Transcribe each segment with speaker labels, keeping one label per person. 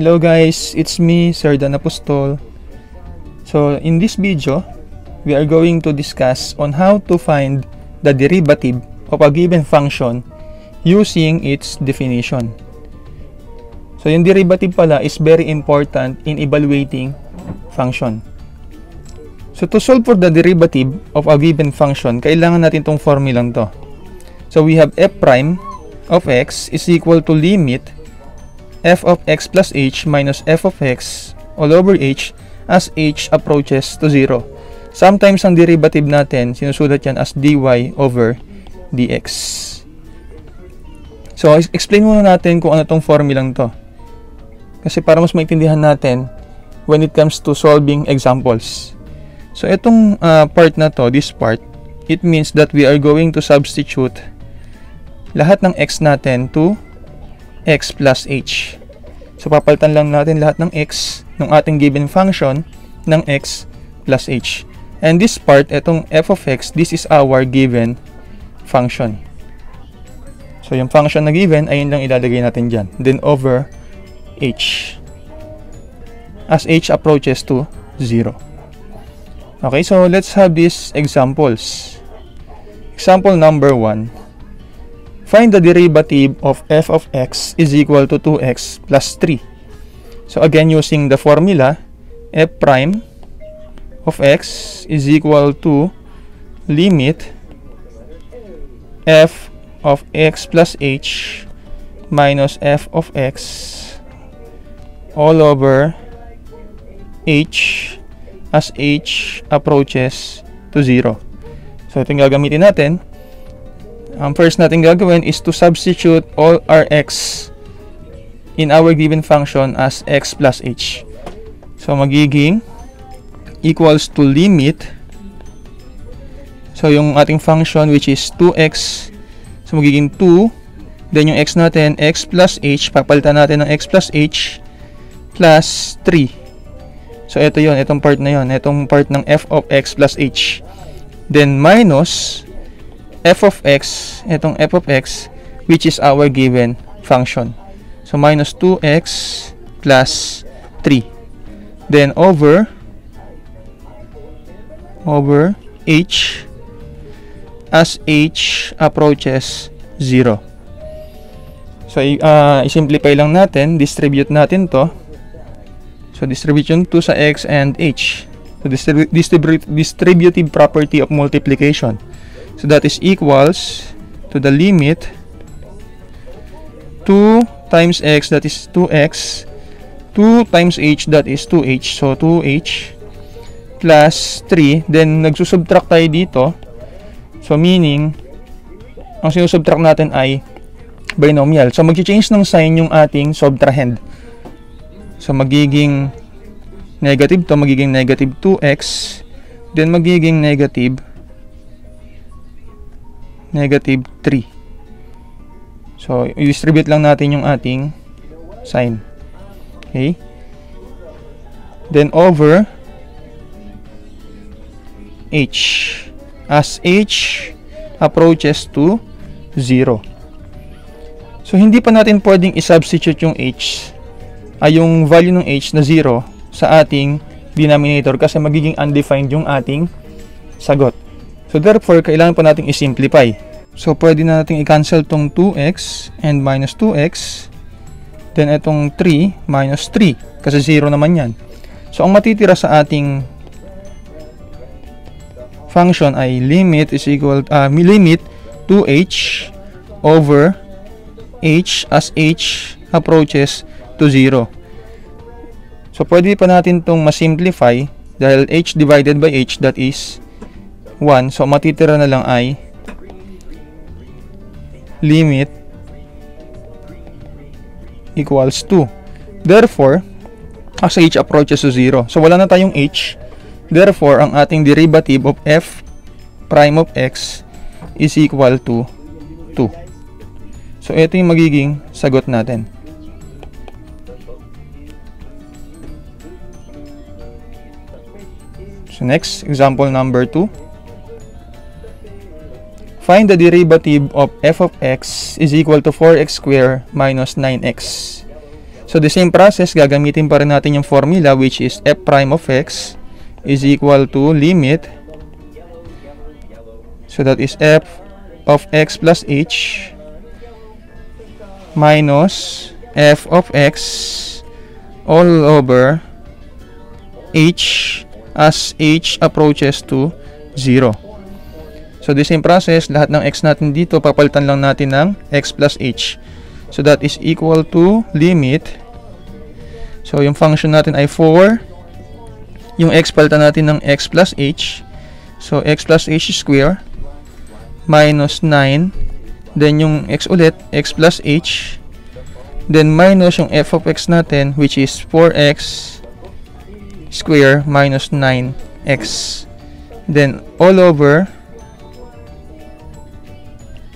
Speaker 1: Hello guys, it's me, Sir Dan Apostol. So in this video, we are going to discuss on how to find the derivative of a given function using its definition. So yung derivative pala is very important in evaluating function. So to solve for the derivative of a given function, kailangan natin tong formulang to. So we have f prime of x is equal to limit f of x plus h minus f of x all over h as h approaches to 0. Sometimes ang derivative natin, sinusulat yan as dy over dx. So, explain muna natin kung ano tong formulang to. Kasi para mas maintindihan natin when it comes to solving examples. So, itong part na to, this part, it means that we are going to substitute lahat ng x natin to x plus h. So, papalitan lang natin lahat ng x ng ating given function ng x plus h. And this part, itong f of x, this is our given function. So, yung function na given, ayun lang ilalagay natin dyan. Then, over h. As h approaches to 0. Okay, so let's have these examples. Example number 1. Find the derivative of f of x is equal to 2x plus 3. So again, using the formula, f prime of x is equal to limit f of x plus h minus f of x all over h as h approaches to 0. So ito yung gagamitin natin. Ang first natin gagawin is to substitute all our x in our given function as x plus h. So, magiging equals to limit. So, yung ating function which is 2x. So, magiging 2. Then, yung x natin, x plus h. Papalitan natin ng x plus h plus 3. So, ito yun. Itong part na yun. Itong part ng f of x plus h. Then, minus f of x, itong f of x, which is our given function. So, minus 2x plus 3. Then, over h as h approaches 0. So, i-simplify lang natin, distribute natin to. So, distribution 2 sa x and h. So, distributive property of multiplication. So that is equals to the limit 2 times x, that is 2x, 2 times h, that is 2h. So 2h plus 3. Then nagsusubtract tayo dito. So meaning, ang sinusubtract natin ay binomial. So mag-change ng sign yung ating subtrahend. So magiging negative to, magiging negative 2x. Then magiging negative 3. So, i-distribute lang natin yung ating sign. Okay? Then, over h. As h approaches to 0. So, hindi pa natin pwedeng i-substitute yung h, yung value ng h na 0 sa ating denominator kasi magiging undefined yung ating sagot. So, therefore, kailangan pa natin i-simplify. So, pwede na natin i-cancel tong 2x and minus 2x. Then, itong 3 minus 3. Kasi 0 naman yan. So, ang matitira sa ating function ay limit is equal limit 2h over h as h approaches to 0. So, pwede pa natin itong masimplify dahil h divided by h, that is 1. So, matitira na lang ay limit equals 2. Therefore, as h approaches to 0. So, wala na tayong h. Therefore, ang ating derivative of f prime of x is equal to 2. So, ito yung magiging sagot natin. So, next, example number 2. Find the derivative of f of x is equal to 4x squared minus 9x. So the same process, gagamitin pa rin natin yung formula which is f prime of x is equal to limit. So that is f of x plus h minus f of x all over h as h approaches to 0. So the same process, lahat ng x natin dito, papalitan lang natin ng x plus h. So that is equal to limit. So yung function natin ay 4. Yung x palitan natin ng x plus h. So x plus h square minus 9. Then yung x ulit, x plus h. Then minus yung f of x natin which is 4x square minus 9x. Then all over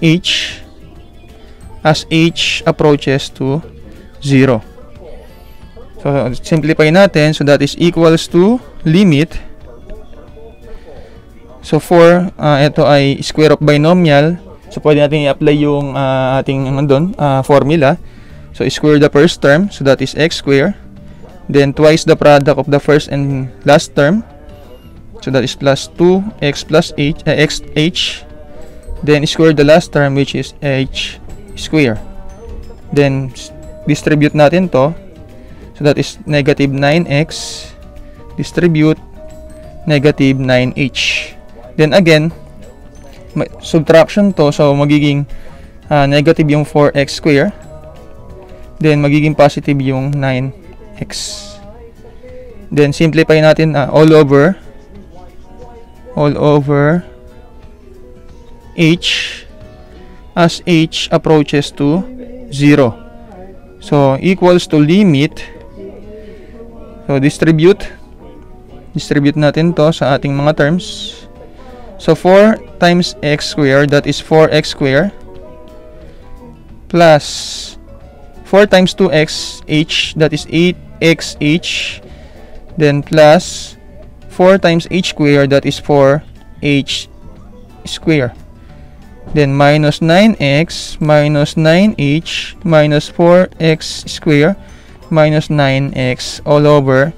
Speaker 1: h as h approaches to 0. So simplify natin, so that is equals to limit. So 4, ito ay square of binomial. So pwede natin i-apply yung ating formula. So square the first term, so that is x square. Then twice the product of the first and last term, so that is plus 2x plus h, xh. Then square the last term which is h square. Then distribute natin to, so that is negative 9x distribute negative 9h. Then again subtraction to, so magiging negative yung 4x square, then magiging positive yung 9x. Then simplify natin all over h as h approaches to 0. So equals to limit. So distribute natin to sa ating mga terms. So 4 times x square, that is 4x square, plus 4 times 2x h, that is 8xh, then plus 4 times h square, that is 4h square. Then minus 9x minus 9h minus 4x square minus 9x all over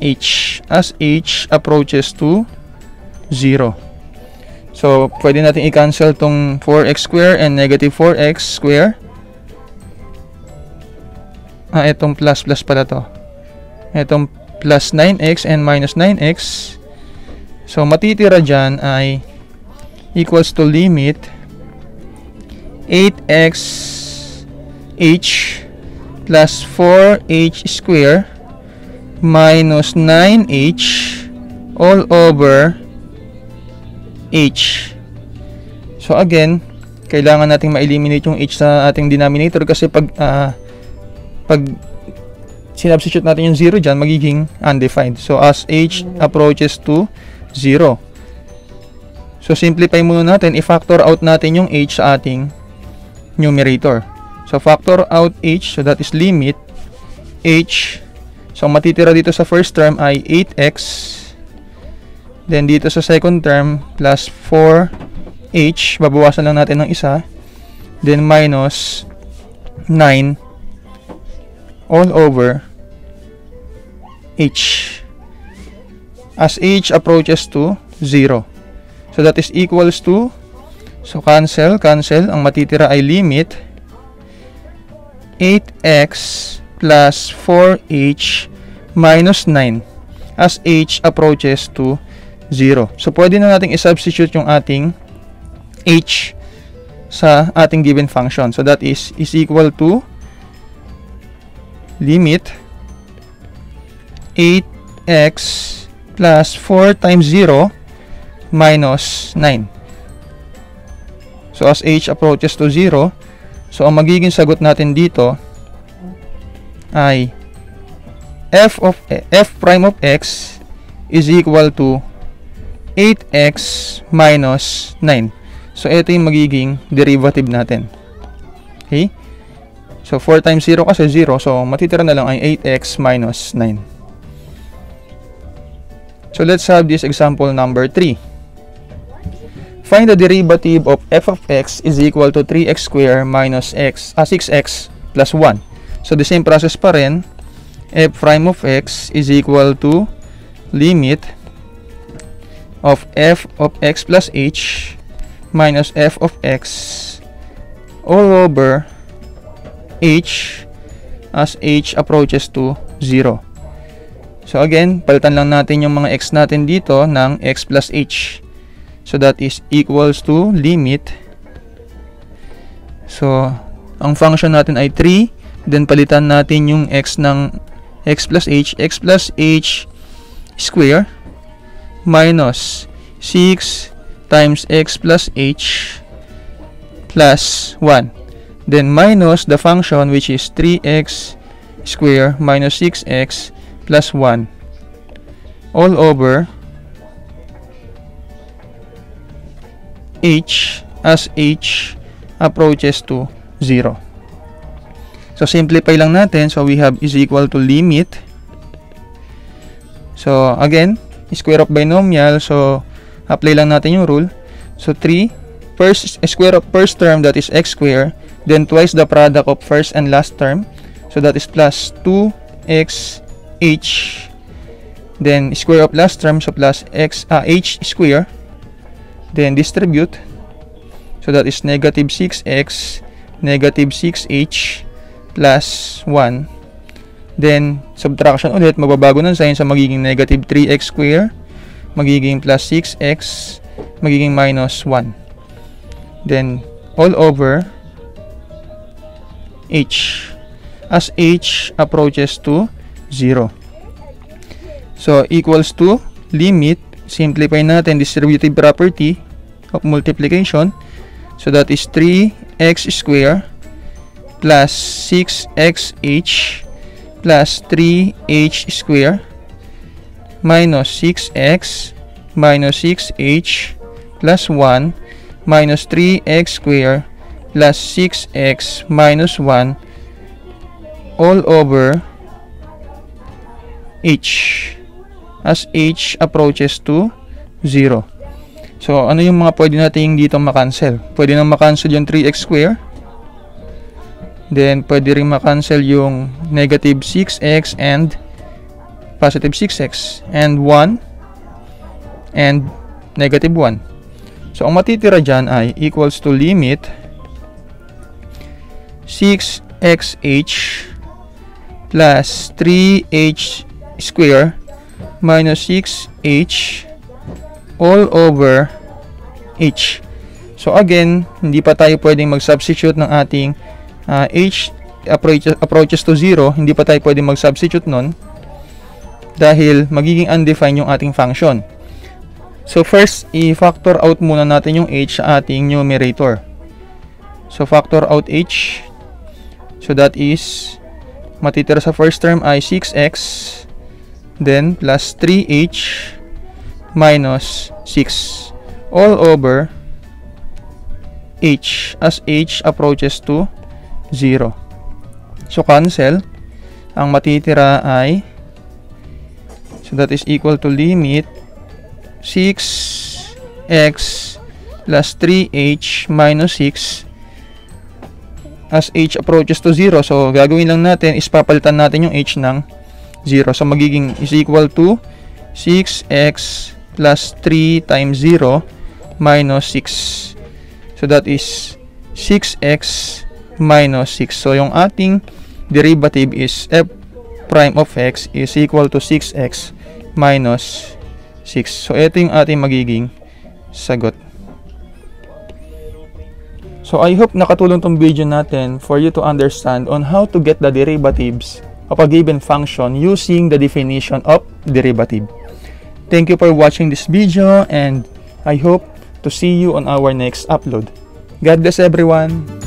Speaker 1: h as h approaches to 0. So pwede natin i-cancel tong 4x square and negative 4x square. Itong plus pala to. Itong plus 9x and minus 9x. So matitira dyan ay equals to limit 8x h plus 4h square minus 9h all over h. So again, kailangan nating ma-eliminate yung h sa ating denominator kasi pag sinubstitute natin yung 0 dyan, magiging undefined. So as h approaches to 0. So simplify muna natin, i-factor out natin yung h sa ating numerator. So factor out h, so that is limit h. So matitira dito sa first term ay 8x. Then dito sa second term plus 4h, babawasan lang natin ng isa. Then minus 9 all over h as h approaches to 0. So that is equals to, so cancel, ang matitira ay limit 8x plus 4h minus 9 as h approaches to 0. So pwede na nating i-substitute yung ating h sa ating given function. So that is equal to limit 8x plus 4 times 0 minus 9. So as h approaches to 0, so ang magiging sagot natin dito ay f prime of x is equal to 8x minus 9. So ito yung magiging derivative natin. Okay? So 4 times 0 kasi 0, so matitira na lang ay 8x minus 9. So let's have this example number 3. Find the derivative of f of x is equal to 3x squared minus 6x plus 1. So the same process pa rin, f prime of x is equal to limit of f of x plus h minus f of x all over h as h approaches to 0. So again, palitan lang natin yung mga x natin dito ng x plus h. So that is equals to limit. So ang function natin ay 3. Then palitan natin yung x ng x plus h square minus 6 times x plus h plus 1. Then minus the function which is 3x square minus 6x plus 1 all over h as h approaches to 0. So simplify lang natin. So we have is equal to limit. So again, square of binomial. So apply lang natin yung rule. So 3 first square of first term, that is x square, then twice the product of first and last term. So that is plus 2x h, then square of last term, so plus h square, then distribute, so that is negative 6x negative 6h plus 1, then subtraction ulit, magbabago ng sign, so magiging negative 3x square magiging plus 6x magiging minus 1, then all over h as h approaches to 0. So equals to limit, simplify natin distributive property of multiplication. So that is 3x square plus 6xh plus 3h square minus 6x minus 6h plus 1 minus 3x square plus 6x minus 1 all over h as h approaches to 0. So ano yung mga pwede natin dito makancel? Pwede nang makancel yung 3x square, then pwede rin makancel yung negative 6x and positive 6x and 1 and negative 1. So ang matitira dyan ay equals to limit 6xh plus 3h square minus 6h all over h. So again, hindi pa tayo pwedeng mag-substitute ng ating h approaches to 0. Hindi pa tayo pwedeng mag-substitute nun dahil magiging undefined yung ating function. So first, i-factor out muna natin yung h sa ating numerator. So factor out h. So that is, matitira sa first term ay 6x, then plus 3h minus 6 all over h as h approaches to 0. So cancel. Ang matitira ay, so that is equal to limit 6x plus 3h minus 6 as h approaches to 0. So gagawin lang natin is papalitan natin yung h ng 0. So magiging is equal to 6x plus 3 times 0 minus 6. So that is 6x minus 6. So yung ating derivative is f prime of x is equal to 6x minus 6. So ito yung ating magiging sagot. So I hope nakatulong tong video natin for you to understand on how to get the derivatives of a given function using the definition of derivative. Thank you for watching this video and I hope to see you on our next upload. God bless everyone!